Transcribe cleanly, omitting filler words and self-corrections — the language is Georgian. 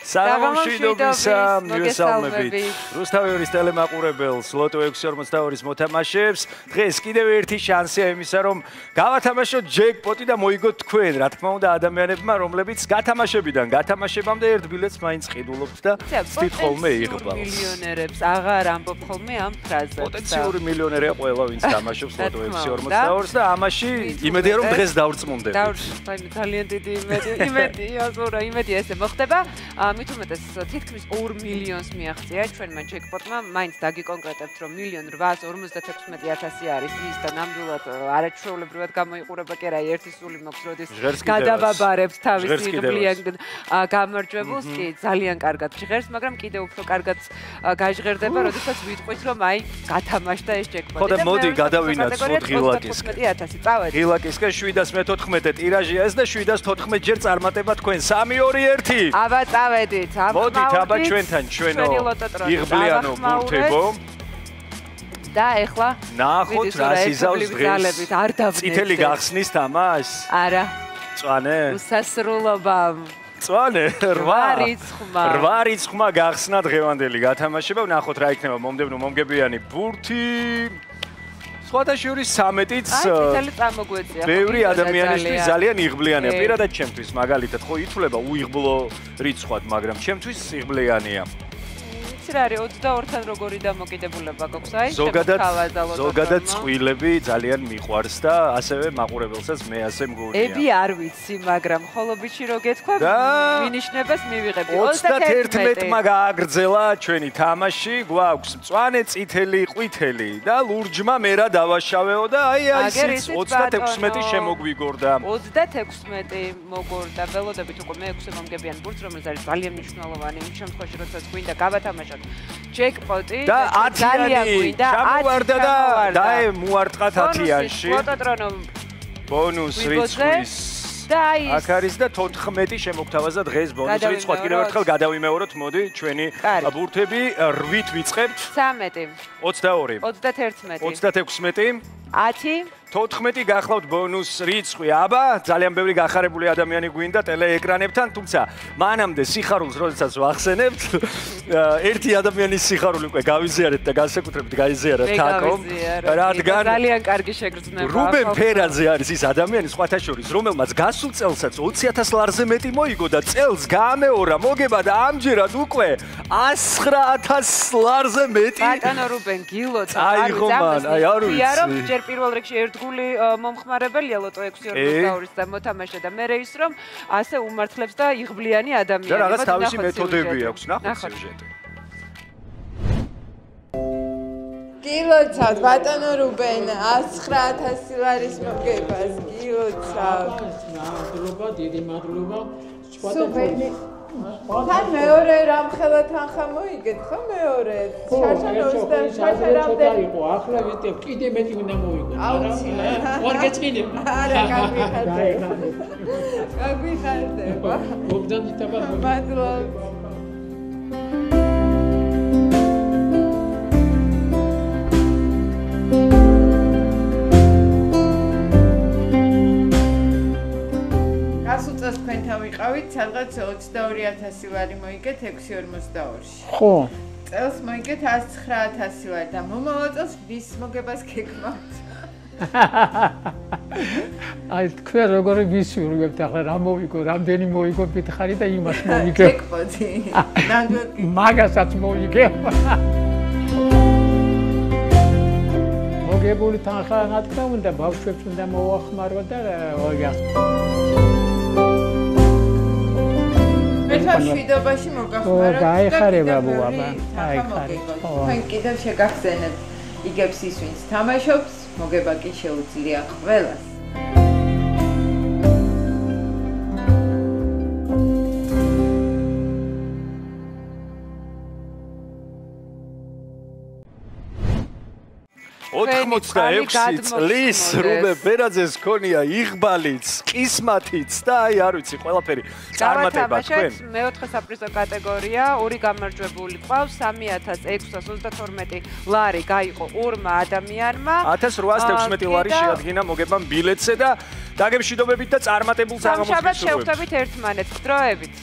საღამოშვიდობისა მოგესალმებით. რუსთავის ტელემაყურებელს ლოტო 642-ის მოთამაშეებს დღეს კიდევ ერთი შანსია იმისა, რომ გავათამაშოთ ჯეკპოტი და მოიგოთ თქვენ, რა თქმა უნდა, ადამიანებმა, რომლებიც გათამაშებიდან გათამაშებამდე ერთ ბილეთს მაინც ყიდულობთ და ცდით ხოლმე იღბალს. მილიონერებს აღარ ამბობ ხოლმე ამ ფრაზებს. პოტენციური მილიონერია ყველა, ვინც თამაშობს ლოტო 642-ს და ამაში იმედია, რომ დღეს დავრწმუნდებით. დავრწმუნდებით, ძალიან დიდი იმედია ესე მოხდება. მით უმეტეს თითქმის 2 მილიონს მიაღწია ჩვენმა ჯეკპოტმა, მაინც დაგიკონკრეტებთ, რომ 1,856,000 არის ის და ნამდვილად არაჩვეულებრივად გამოიყურება კი არა ერთი სული მოქვს, როდის გადავაბარებთ თავის იღბლიან გამარჯვებულს, კი ძალიან კარგად ჟღერს, მაგრამ კიდევ უფრო კარგად გაჟღერდება, როდესაც ვიტყვით, რომ აი გათამაშდა ეს ჯეკპოტი. ხო და მოდი გადავინაცვლოთ ღილაკისკენ. ღილაკისკენ 714 ტირაჟია ეს და 714 ჯერ წარმატება თქვენ 3-2-1. აბა წავედით, მოდით აბა ჩვენთან ჩვენო იღბლიანო ბურთებო. და ეხლა ნახოთ რა სიზავს დღეს. არ დავნეთ. წითელი გახსნის თამაშს? არა. წვანე? უსასრულობამ. წვანე 8 რიცხვმა გახსნა დღევანდელი გათამაშება. ვნახოთ რა იქნება მომდევნო მომგებიანი ბურთი. სხვათა შორის 13-იც ბევრი ადამიანისთვის ძალიან იღბლიანია. პირადად ჩემთვის მაგალითად ხო ითვლება უიღბლო რიცხვად, მაგრამ ჩემთვის იღბლიანია. რა არის 22-თან როგორი დამოკიდებულება გვაქვს აი ზოგადად წყვილები ძალიან მიყვარს და ასევე მაყურებელსაც მე ასე მგონია. ები არ ვიცი, მაგრამ ხოლობიჩი რო გეთქვა მინიშნებას მივიღებდი. 31-მა გააგრძელა ჩვენი თამაში, გვაქვს მწვანე, წითელი, ყვითელი და ლურჯმა მერა დავაშავეო და აი 36 შემოგვიგორდა. 36 მოგორდა. ველოდებით უკვე მე-6 მომგებიანი ბურთს, რომელიც არის ძალიან მნიშვნელოვანი იმ შემთხვევაში, როდესაც გვინდა გავათამაშოთ ჯეკპოტი და 10-იანი ჩამოვარდა და მოარტყა 10-იანში. ბონუს რიცხვის და აი აქ არის და 14 შემოგთავაზა დღეს ბონუს რიცხვად. კიდევ ერთხელ გადავიმეოროთ, მოდი ჩვენი ბურთები 8 ვიწყებთ. 13 22 31 36 10 14 გახლავთ ბონუს რიცხვი. აბა, ძალიან ბევრი გახარებული ადამიანი გვინდა ტელეეკრანებთან, თუმცა მანამდე სიხარულს როდესაც ვახსენებთ, ერთი ადამიანის სიხარული უკვე გავიზიარეთ და განსაკუთრებით გაიზიარა თაკომ, რადგან ძალიან კარგი შეგრძნება. რუბენ ფერაძე არის ის ადამიანი სხვათა შორის, რომელმაც გასულ წელსაც 20,000 ლარზე მეტი მოიგო და წელს გაამეორა მოგება და ამჯერად უკვე 109,000 ლარზე მეტი. ბატონო რუბენ გილოც აი ხომ, აი არ ვიცი. ჯერ პირველ რიგში ერთგული მომხმარებელია ლოტო 642-ის და მოთამაშე და მე ის რომ ასე უმართლებს და იღბლიანი ადამიანი. და რაღაც თავისი მეთოდები აქვს, ნახოთ სიუჟეტი. გილოცავთ ბატონო რუბენ 109,000 ლარის მოგებას გილოცავთ. მადლობა, დიდი მადლობა. სუპერი. თან მეორე რამხელა თანხა მოიგეთ ხო მეორე? შარშანოვსთან იყო ახლა ვიტებ კიდე მეტი უნდა მოიგო. არ გეწყინებ. არა, გაგვიხარდება. გაგვიხარდება. მოგდანიტება. მადლობა. გასუწეს თქვენთან ვიყავით, სადღაც 22,000 ლარი მოიგეთ 6.42-ში. ხო. წელს მოიგეთ 109,000 ლარი და მომავალ წელს ვის მოგებას გეკმავთ? აი თქვენ როგორი ვისურვებთ ახლა რა მოვიგო, რამდენი მოიგო ვითხარი და იმას მოვიგე. ჯეკპოტი. ნამდვილად მაგასაც მოვიგე. მოგებული თანხა რა თქმა უნდა ბავშვებს უნდა მოახმარო და ვაგა. შვიდობაში მოგახმაროთ და გაიხარება ბუაბა. თქვენ კიდევ შეგახსენებთ იგებს ის ვინც თამაშობს, მოგება კი შეუძლია ყველას. ოთხმოცდაექვსი წლის რუბენ ფერაძეს ქონია იღბალიც, ყისმათიც და აი არ ვიცი ყველაფერი წარმატება თქვენ. მე-4 საპრიზო კატეგორია, 2 გამარჯვებული ყავს, 3,632 ლარი გაიყო 2 ადამიანმა. 1,816 ლარი შეადგინა მოგებამ ბილეთზე და დაგემშვიდობებით და წარმატებულ საღამოს ვისურვებთ. შევხვდებით ერთმანეთს. დროებით.